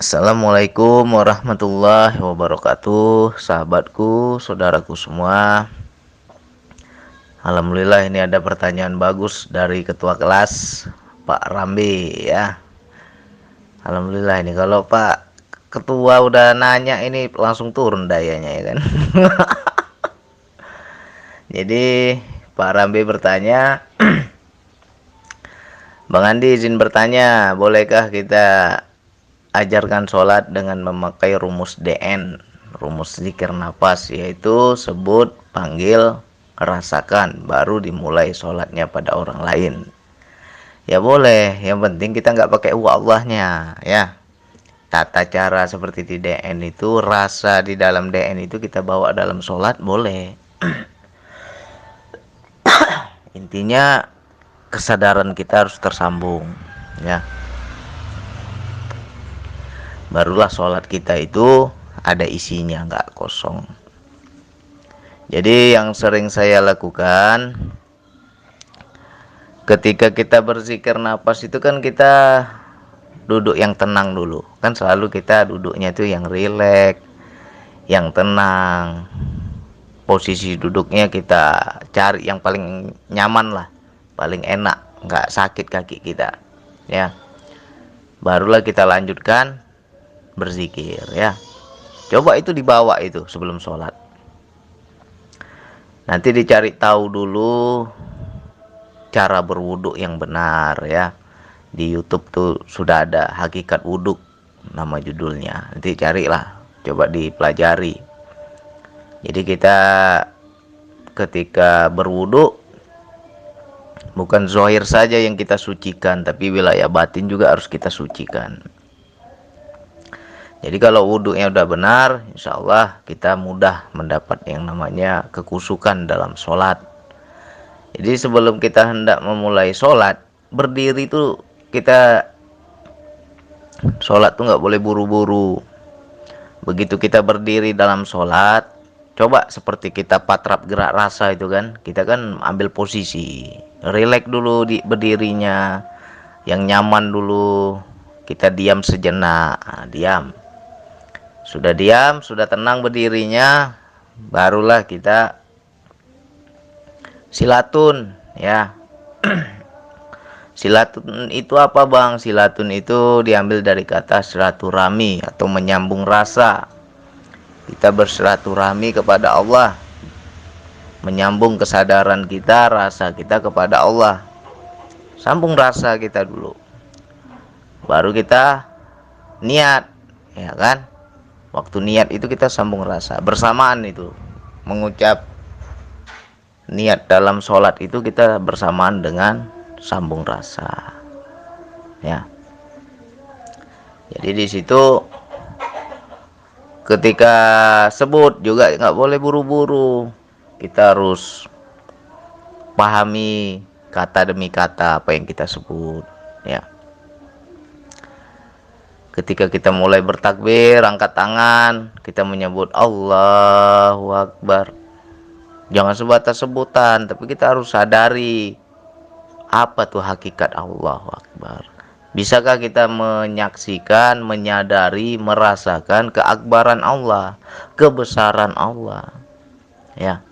Assalamualaikum warahmatullahi wabarakatuh, sahabatku, saudaraku semua. Alhamdulillah ini ada pertanyaan bagus dari ketua kelas Pak Rambi ya. Alhamdulillah ini kalau Pak Ketua udah nanya ini langsung turun dayanya ya kan. Jadi Pak Rambi bertanya, Bang Andi izin bertanya, bolehkah kita ajarkan sholat dengan memakai rumus DN, rumus zikir nafas, yaitu sebut, panggil, rasakan, baru dimulai sholatnya pada orang lain. Ya boleh, yang penting kita nggak pakai Allahnya ya. Tata cara seperti di DN itu, rasa di dalam DN itu kita bawa dalam sholat boleh. Intinya kesadaran kita harus tersambung ya. Barulah sholat kita itu ada isinya, nggak kosong. Jadi yang sering saya lakukan ketika kita berzikir nafas itu kan kita duduk yang tenang dulu. Kan selalu kita duduknya itu yang rileks, yang tenang. Posisi duduknya kita cari yang paling nyaman lah, paling enak, nggak sakit kaki kita ya. Barulah kita lanjutkan berzikir ya. Coba itu dibawa itu sebelum sholat. Nanti dicari tahu dulu cara berwuduk yang benar ya. Di YouTube tuh sudah ada hakikat wuduk, nama judulnya. Nanti carilah, coba dipelajari. Jadi kita ketika berwuduk bukan zahir saja yang kita sucikan, tapi wilayah batin juga harus kita sucikan. Jadi kalau wudhunya udah benar, insya Allah kita mudah mendapat yang namanya kekusukan dalam sholat. Jadi sebelum kita hendak memulai sholat, berdiri itu kita sholat tuh nggak boleh buru-buru. Begitu kita berdiri dalam sholat, coba seperti kita patrap gerak rasa itu kan, kita kan ambil posisi, rileks dulu di berdirinya, yang nyaman dulu, kita diam sejenak, diam. Sudah diam, sudah tenang berdirinya, barulah kita silatun ya. Silatun itu apa Bang? Silatun itu diambil dari kata silaturahmi atau menyambung rasa. Kita bersilaturahmi kepada Allah, menyambung kesadaran kita, rasa kita kepada Allah. Sambung rasa kita dulu, baru kita niat ya kan. Waktu niat itu kita sambung rasa, bersamaan itu mengucap niat dalam sholat itu kita bersamaan dengan sambung rasa ya. Jadi di situ ketika sebut juga nggak boleh buru-buru, kita harus pahami kata demi kata apa yang kita sebut ya. Ketika kita mulai bertakbir, angkat tangan, kita menyebut Allahu Akbar. Jangan sebatas sebutan, tapi kita harus sadari apa tuh hakikat Allahu Akbar. Bisakah kita menyaksikan, menyadari, merasakan keakbaran Allah, kebesaran Allah? Ya.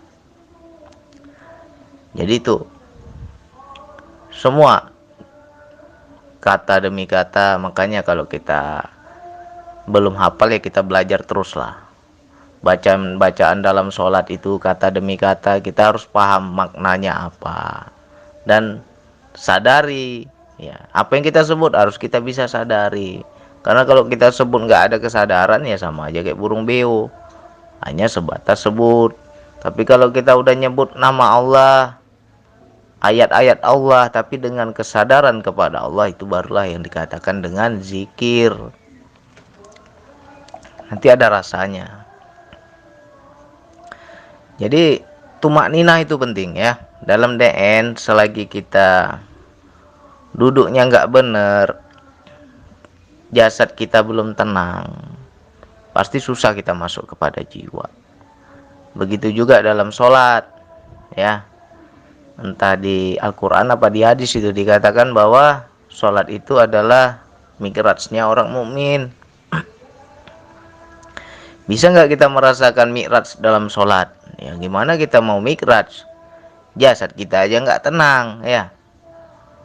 Jadi itu semua kata demi kata, makanya kalau kita belum hafal ya kita belajar teruslah. Bacaan dalam sholat itu kata demi kata, kita harus paham maknanya apa. Dan sadari, ya apa yang kita sebut harus kita bisa sadari. Karena kalau kita sebut nggak ada kesadaran ya sama aja kayak burung beo, hanya sebatas sebut. Tapi kalau kita udah nyebut nama Allah, ayat-ayat Allah, tapi dengan kesadaran kepada Allah, itu barulah yang dikatakan dengan zikir. Nanti ada rasanya. Jadi tumakninah itu penting ya. Dalam DN selagi kita duduknya nggak bener, jasad kita belum tenang, pasti susah kita masuk kepada jiwa. Begitu juga dalam sholat ya. Entah di Al-Quran apa di hadis itu dikatakan bahwa sholat itu adalah mikrajnya orang mukmin. Bisa nggak kita merasakan mi'raj dalam sholat? Ya gimana kita mau mi'raj? Jasad kita aja nggak tenang ya.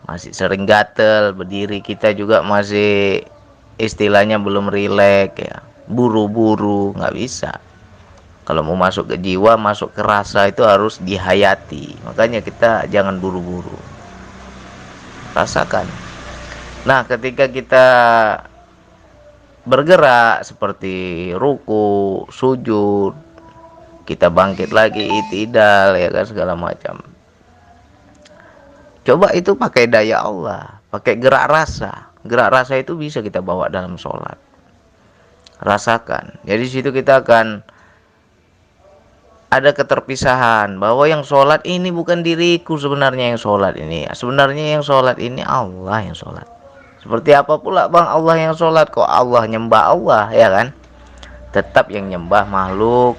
Masih sering gatel, berdiri kita juga masih istilahnya belum rileks ya. Buru-buru, nggak bisa. Kalau mau masuk ke jiwa, masuk ke rasa itu harus dihayati. Makanya kita jangan buru-buru. Rasakan. Nah, ketika kita bergerak seperti ruku, sujud, kita bangkit lagi, itidal, ya kan, segala macam. Coba itu pakai daya Allah, pakai gerak rasa. Gerak rasa itu bisa kita bawa dalam sholat. Rasakan. Jadi situ kita akan ada keterpisahan bahwa yang sholat ini bukan diriku sebenarnya yang sholat ini. Sebenarnya yang sholat ini Allah yang sholat. Seperti apa pula bang Allah yang sholat? Kok Allah nyembah Allah ya kan? Tetap yang nyembah makhluk.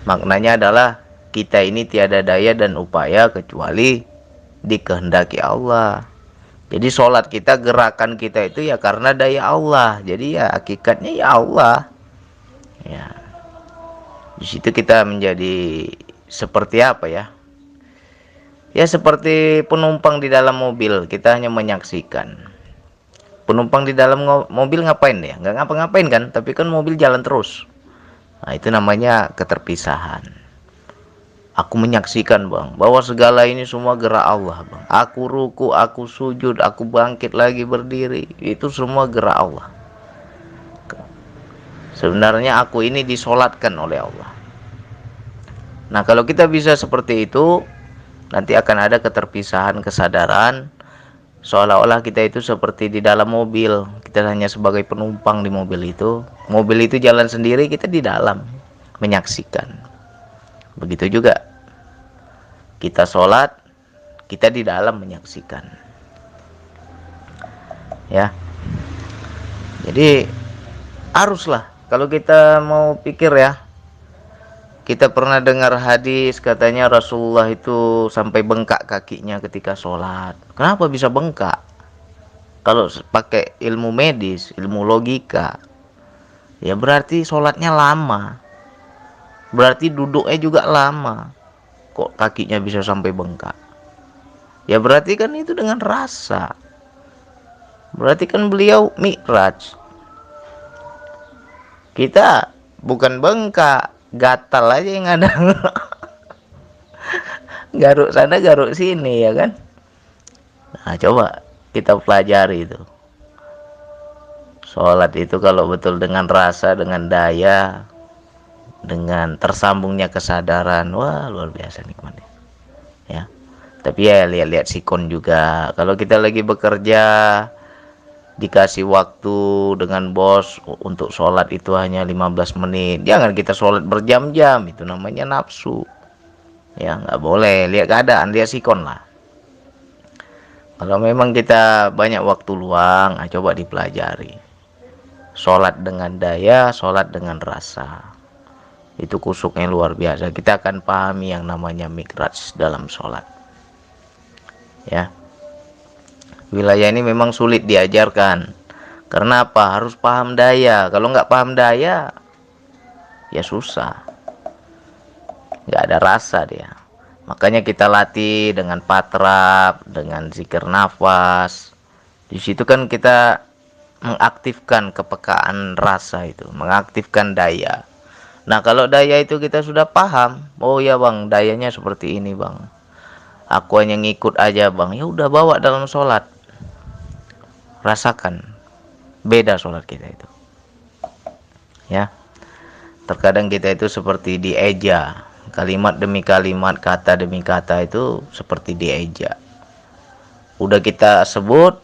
Maknanya adalah kita ini tiada daya dan upaya kecuali dikehendaki Allah. Jadi sholat kita, gerakan kita itu ya karena daya Allah. Jadi ya hakikatnya ya Allah. Ya. Di situ kita menjadi seperti apa ya? Ya seperti penumpang di dalam mobil, kita hanya menyaksikan. Penumpang di dalam mobil ngapain ya? Nggak ngapa-ngapain kan? Tapi kan mobil jalan terus. Nah itu namanya keterpisahan. Aku menyaksikan bang, bahwa segala ini semua gerak Allah bang. Aku ruku, aku sujud, aku bangkit lagi berdiri. Itu semua gerak Allah. Sebenarnya aku ini disolatkan oleh Allah. Nah kalau kita bisa seperti itu, nanti akan ada keterpisahan kesadaran. Seolah-olah kita itu seperti di dalam mobil. Kita hanya sebagai penumpang di mobil itu. Mobil itu jalan sendiri, kita di dalam menyaksikan. Begitu juga kita sholat, kita di dalam menyaksikan. Ya. Jadi haruslah kalau kita mau pikir ya, kita pernah dengar hadis katanya Rasulullah itu sampai bengkak kakinya ketika sholat. Kenapa bisa bengkak? Kalau pakai ilmu medis, ilmu logika, ya berarti sholatnya lama. Berarti duduknya juga lama. Kok kakinya bisa sampai bengkak? Ya berarti kan itu dengan rasa. Berarti kan beliau mi'raj. Kita bukan bengkak, gatal aja yang ada. Garuk sana garuk sini ya kan. Nah coba kita pelajari itu. Sholat itu kalau betul dengan rasa, dengan daya, dengan tersambungnya kesadaran, wah luar biasa nikmatnya ya. Tapi ya lihat-lihat sikon juga. Kalau kita lagi bekerja, dikasih waktu dengan bos untuk sholat itu hanya 15 menit, jangan kita sholat berjam-jam, itu namanya nafsu ya. Nggak boleh, lihat keadaan, lihat sikon lah. Kalau memang kita banyak waktu luang, coba dipelajari sholat dengan daya, sholat dengan rasa. Itu kusuknya luar biasa. Kita akan pahami yang namanya mi'raj dalam sholat ya. Wilayah ini memang sulit diajarkan. Karena apa? Harus paham daya. Kalau nggak paham daya, ya susah. Nggak ada rasa dia. Makanya kita latih dengan patrap, dengan zikir nafas. Di situ kan kita mengaktifkan kepekaan rasa itu, mengaktifkan daya. Nah kalau daya itu kita sudah paham, oh ya bang, dayanya seperti ini bang. Aku hanya ngikut aja bang. Ya udah bawa dalam sholat. Rasakan beda sholat kita itu ya. Terkadang kita itu seperti dieja, kalimat demi kalimat, kata demi kata itu seperti dieja. Udah kita sebut,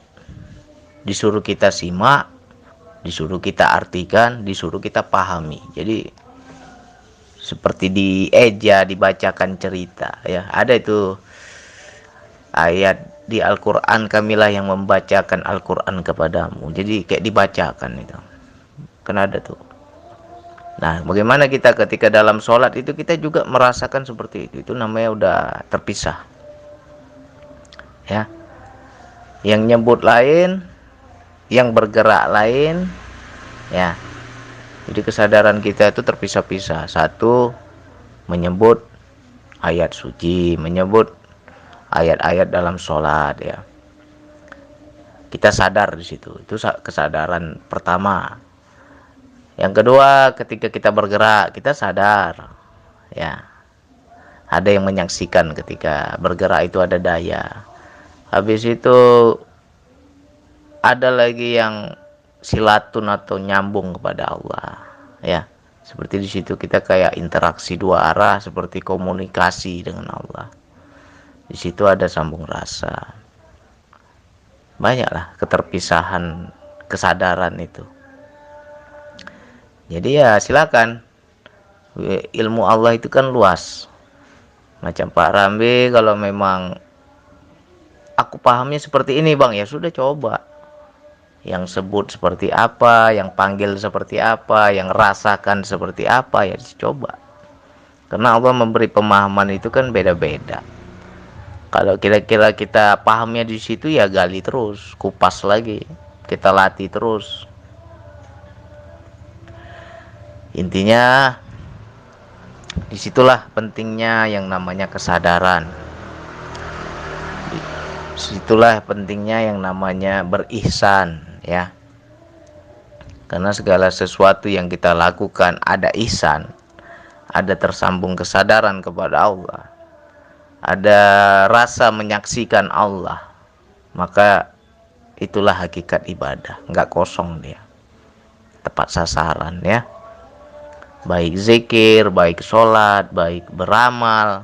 disuruh kita simak, disuruh kita artikan, disuruh kita pahami. Jadi seperti dieja, dibacakan cerita ya. Ada itu ayat di Al-Quran, kamilah yang membacakan Al-Quran kepadamu. Jadi kayak dibacakan itu. Kan ada tuh. Nah bagaimana kita ketika dalam sholat itu kita juga merasakan seperti itu. Itu namanya udah terpisah ya. Yang nyebut lain, yang bergerak lain ya. Jadi kesadaran kita itu terpisah-pisah. Satu, menyebut ayat suci, menyebut ayat-ayat dalam sholat ya. Kita sadar di situ. Itu kesadaran pertama. Yang kedua, ketika kita bergerak, kita sadar ya. Ada yang menyaksikan ketika bergerak itu ada daya. Habis itu ada lagi yang silatun atau nyambung kepada Allah ya. Seperti di situ kita kayak interaksi dua arah, seperti komunikasi dengan Allah. Di situ ada sambung rasa. Banyaklah keterpisahan kesadaran itu. Jadi ya silakan. Ilmu Allah itu kan luas. Macam Pak Rambi, kalau memang aku pahamnya seperti ini bang, ya sudah coba. Yang sebut seperti apa, yang panggil seperti apa, yang rasakan seperti apa, ya coba. Karena Allah memberi pemahaman itu kan beda-beda. Kalau kira-kira kita pahamnya di situ, ya gali terus, kupas lagi, kita latih terus. Intinya disitulah pentingnya yang namanya kesadaran. Disitulah pentingnya yang namanya berihsan ya. Karena segala sesuatu yang kita lakukan ada ihsan, ada tersambung kesadaran kepada Allah, ada rasa menyaksikan Allah, maka itulah hakikat ibadah. Nggak kosong dia, tepat sasaran ya. Baik zikir, baik sholat, baik beramal,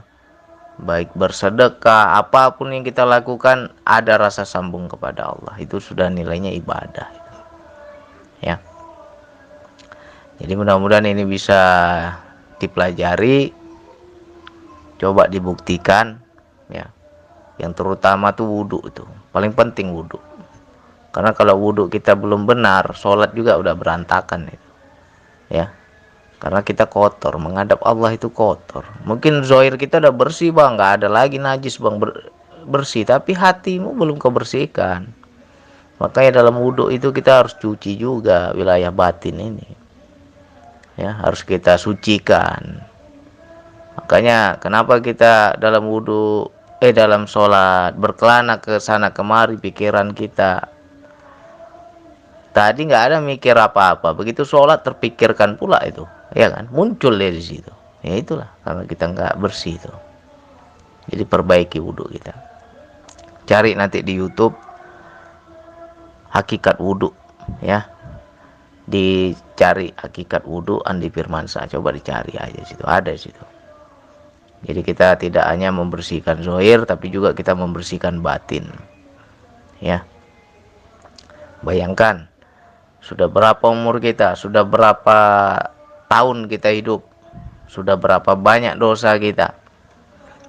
baik bersedekah, apapun yang kita lakukan ada rasa sambung kepada Allah, itu sudah nilainya ibadah ya. Jadi mudah-mudahan ini bisa dipelajari, coba dibuktikan ya. Yang terutama tuh wudhu, itu paling penting wudhu. Karena kalau wudhu kita belum benar, sholat juga udah berantakan itu ya. Karena kita kotor, menghadap Allah itu kotor. Mungkin zahir kita udah bersih bang, nggak ada lagi najis bang, bersih. Tapi hatimu belum kau bersihkan. Makanya dalam wudhu itu kita harus cuci juga wilayah batin ini. Ya, harus kita sucikan. Makanya kenapa kita dalam wudhu, dalam sholat berkelana ke sana kemari pikiran kita. Tadi nggak ada mikir apa-apa, begitu sholat terpikirkan pula itu. Ya kan, muncul dari situ. Ya itulah, karena kita nggak bersih itu. Jadi perbaiki wudhu kita. Cari nanti di YouTube hakikat wudhu ya. Dicari hakikat wudhu Andi Firmansyah, coba dicari aja situ, ada di situ. Jadi kita tidak hanya membersihkan zahir, tapi juga kita membersihkan batin. Ya. Bayangkan sudah berapa umur kita, sudah berapa tahun kita hidup, sudah berapa banyak dosa kita,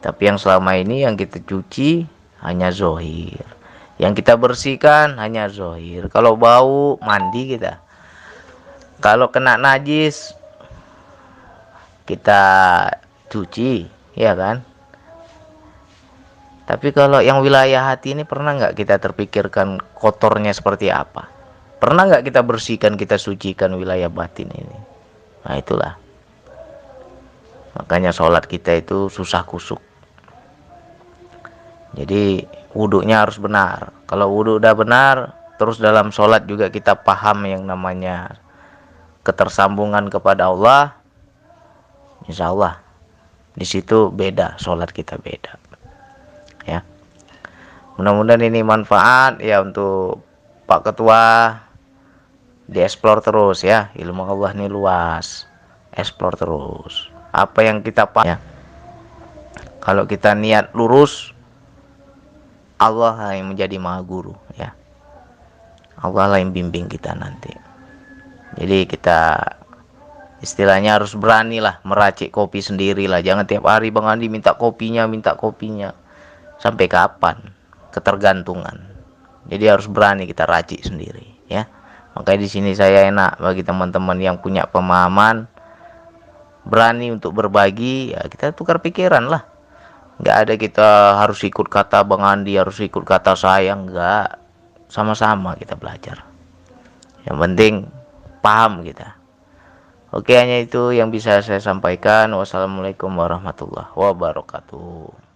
tapi yang selama ini yang kita cuci hanya zahir, yang kita bersihkan hanya zahir. Kalau bau mandi kita, kalau kena najis kita cuci ya kan. Tapi kalau yang wilayah hati ini, pernah nggak kita terpikirkan kotornya seperti apa? Pernah nggak kita bersihkan, kita sucikan wilayah batin ini? Nah itulah. Makanya sholat kita itu susah kusuk. Jadi wudhunya harus benar. Kalau wudhu udah benar, terus dalam sholat juga kita paham yang namanya ketersambungan kepada Allah, insya Allah di situ beda, sholat kita beda. Ya. Mudah-mudahan ini manfaat ya untuk Pak Ketua. Dieksplor terus ya, ilmu Allah ini luas, eksplor terus apa yang kita paham ya. Kalau kita niat lurus, Allah yang menjadi maha guru ya. Allah lah yang bimbing kita nanti. Jadi kita istilahnya harus berani lah meracik kopi sendiri lah. Jangan tiap hari Bang Andi minta kopinya. Sampai kapan? Ketergantungan. Jadi harus berani kita racik sendiri ya. Makanya di sini saya enak bagi teman-teman yang punya pemahaman, berani untuk berbagi, ya kita tukar pikiran lah. Nggak ada kita harus ikut kata Bang Andi, harus ikut kata saya, nggak. Sama-sama kita belajar. Yang penting paham kita. Oke, hanya itu yang bisa saya sampaikan. Wassalamualaikum warahmatullahi wabarakatuh.